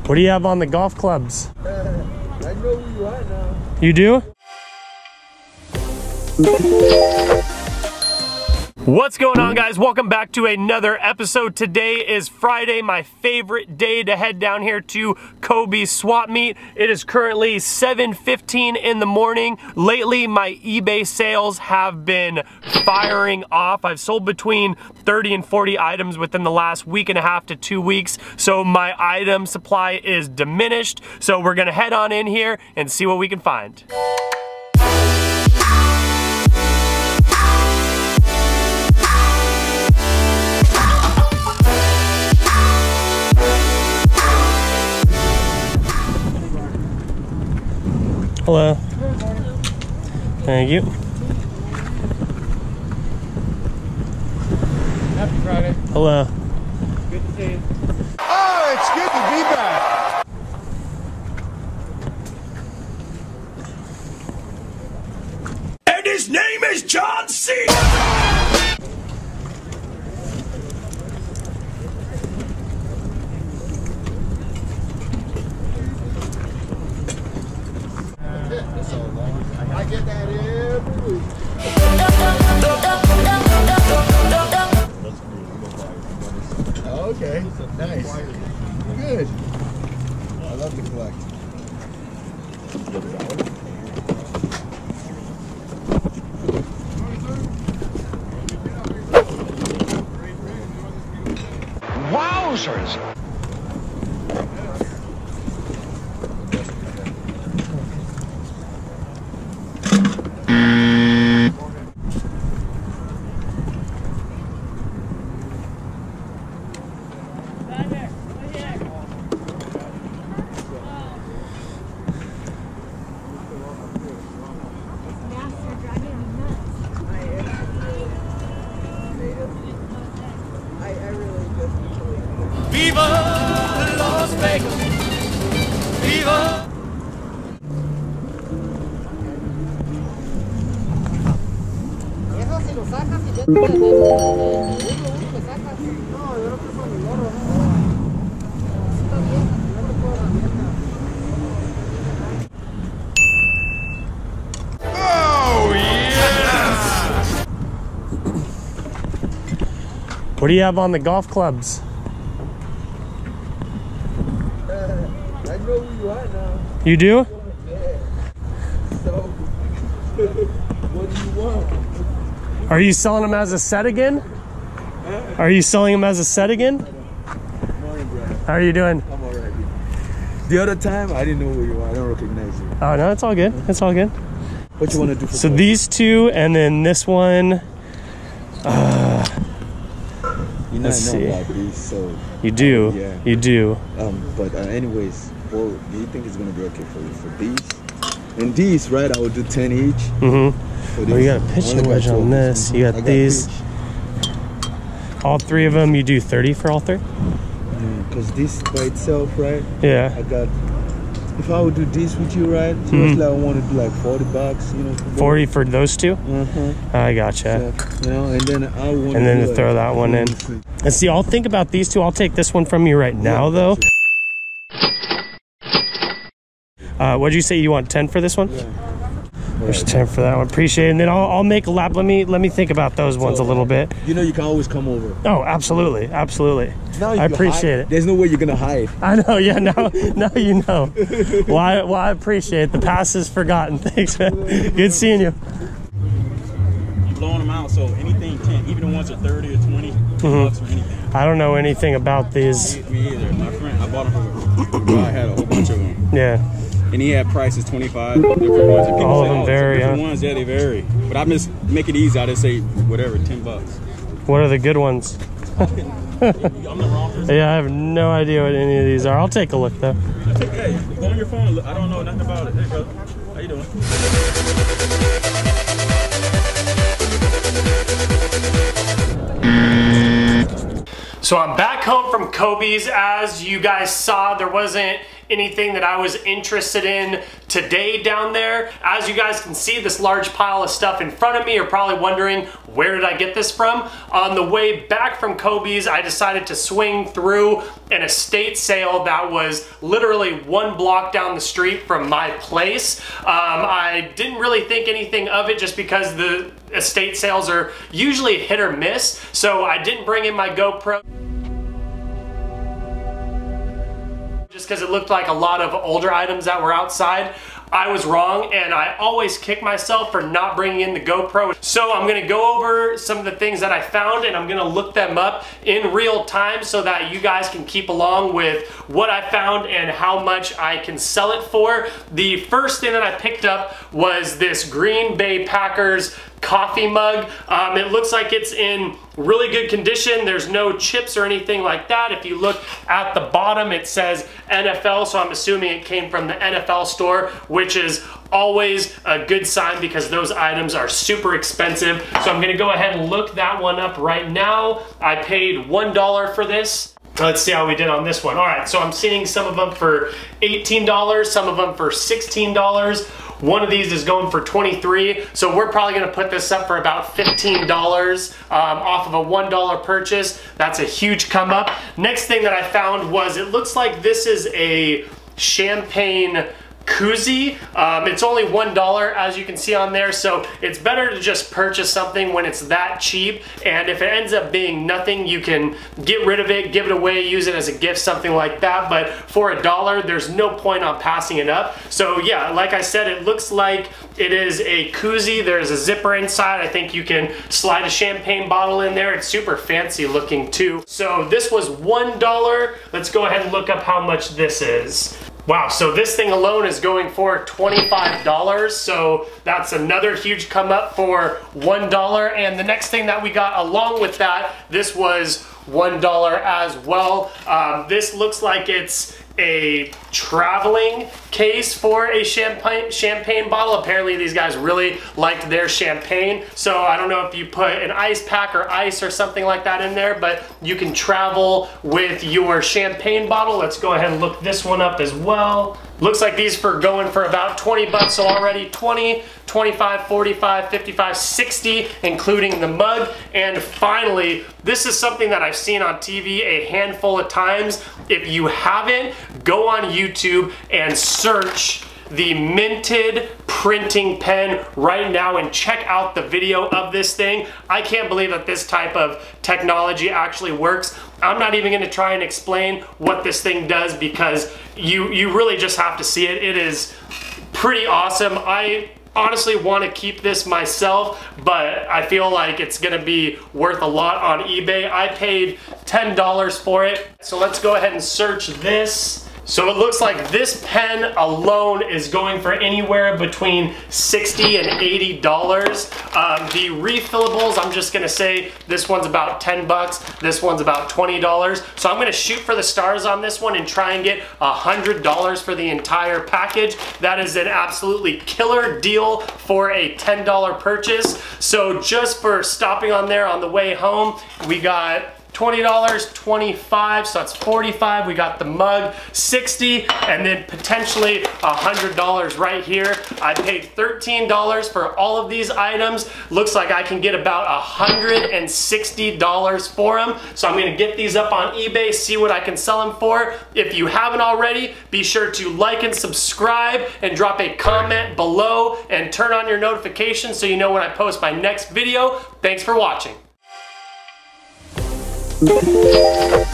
What do you have on the golf clubs? I know who you are now. You do? What's going on, guys? Welcome back to another episode. Today is Friday, my favorite day to head down here to kobeysswapmeet. It is currently 7:15 in the morning. Lately, my eBay sales have been firing off. I've sold between 30 and 40 items within the last week and a half to 2 weeks. So my item supply is diminished. So we're gonna head on in here and see what we can find. Hello. Thank you. Happy Friday. Hello. Good to see you. Oh, it's good to be back. And his name is John C. I get that every week. Okay, nice. Good. I love to collect. Wowzers! Viva Las Vegas! Viva! Eso si lo sacas y ya te uno le sacas. No, yo no puedo mi gorro, no. Está bien, no te puedo la mierda. Oh yes! What do you have on the golf clubs? I know who you are now. You do? Yeah. So, what do you want? Are you selling them as a set again? Are you selling them as a set again? Morning, brother. How are you doing? I'm alright. The other time, I didn't know who you are. I don't recognize you. Oh no, it's all good. It's all good. What you want to do for So fun? these two, and then this one. You know, let's I know see. about these, so You do. yeah. You do. But anyways, well, do you think it's gonna be okay for you for these? And these, right? I will do 10 each. Mm-hmm. For Well, you got a these. pitching I only wedge got 12 on this. You I got these. pitch. All three of them, you do 30 for all three? Because this by itself, right? Yeah. I got. If I would do this with you, right? Seriously, I want to do like $40, you know. For 40 for those two? I gotcha. So, you know, and then I want. And then to throw that one in. And see, I'll think about these two. I'll take this one from you right now, though. What'd you say? You want 10 for this one? Yeah. There's 10 for that one. Appreciate it. And then I'll make a lap. Let me think about those ones a little bit. You know, you can always come over. Oh, absolutely, absolutely. Now if I you appreciate hide, it. There's no way you're gonna hide. I know. Yeah. Now you know. Well, I appreciate it. The past is forgotten. Thanks, man. Good seeing you. I'm blowing them out, so anything 10, even the ones at 30 or 20 bucks or anything. I don't know anything about these. Me either. My friend, I bought them from a guy, had a whole bunch of them. Yeah. And he had prices 25, different ones. And people All say, of them vary, different huh? ones, yeah, they vary. But I just make it easy. I just say whatever, 10 bucks. What are the good ones? I'm the wrong person. Yeah, I have no idea what any of these are. I'll take a look though. Hey, go on your phone. Look, I don't know nothing about it. There you go. How you doing? So I'm back home from Kobe's. As you guys saw, there wasn't anything that I was interested in today down there. As you guys can see, this large pile of stuff in front of me, you're probably wondering, where did I get this from? On the way back from Kobe's, I decided to swing through an estate sale that was literally 1 block down the street from my place. I didn't really think anything of it just because the estate sales are usually hit or miss, so I didn't bring in my GoPro. Just because it looked like a lot of older items that were outside. I was wrong, and I always kick myself for not bringing in the GoPro. So I'm gonna go over some of the things that I found, and I'm gonna look them up in real time so that you guys can keep along with what I found and how much I can sell it for. The first thing that I picked up was this Green Bay Packers coffee mug. It looks like it's in really good condition. There's no chips or anything like that. If you look at the bottom, it says NFL, so I'm assuming it came from the NFL store, which is always a good sign because those items are super expensive. So I'm gonna go ahead and look that one up right now. I paid $1 for this. Let's see how we did on this one. All right, so I'm seeing some of them for $18, some of them for $16. One of these is going for $23, so we're probably gonna put this up for about $15 off of a $1 purchase. That's a huge come up. Next thing that I found was, it looks like this is a champagne koozie. It's only $1, as you can see on there, so it's better to just purchase something when it's that cheap, and if it ends up being nothing, you can get rid of it, give it away, use it as a gift, something like that. But for $1, there's no point on passing it up. So yeah, like I said, it looks like it is a koozie. There's a zipper inside. I think you can slide a champagne bottle in there. It's super fancy looking too. So this was $1. Let's go ahead and look up how much this is. Wow, so this thing alone is going for $25, so that's another huge come up for $1. And the next thing that we got along with that, this was $1 as well. This looks like it's a traveling case for a champagne bottle. Apparently these guys really liked their champagne, so I don't know if you put an ice pack or ice or something like that in there, but you can travel with your champagne bottle. Let's go ahead and look this one up as well. Looks like these are going for about 20 bucks, so already 20, 25, 45, 55, 60, including the mug. And finally, this is something that I've seen on TV a handful of times. If you haven't, go on YouTube and search the minted printing pen right now and check out the video of this thing. I can't believe that this type of technology actually works. I'm not even gonna try and explain what this thing does because you really just have to see it. It is pretty awesome. I honestly want to keep this myself, but I feel like it's gonna be worth a lot on eBay. I paid $10 for it. So let's go ahead and search this. So it looks like this pen alone is going for anywhere between $60 and $80. The refillables, I'm just gonna say this one's about 10 bucks, this one's about $20. So I'm gonna shoot for the stars on this one and try and get $100 for the entire package. That is an absolutely killer deal for a $10 purchase. So just for stopping on there on the way home, we got $20, 25, so that's 45. We got the mug, 60, and then potentially $100 right here. I paid $13 for all of these items. Looks like I can get about $160 for them. So I'm gonna get these up on eBay, see what I can sell them for. If you haven't already, be sure to like and subscribe and drop a comment below and turn on your notifications so you know when I post my next video. Thanks for watching. Thank you.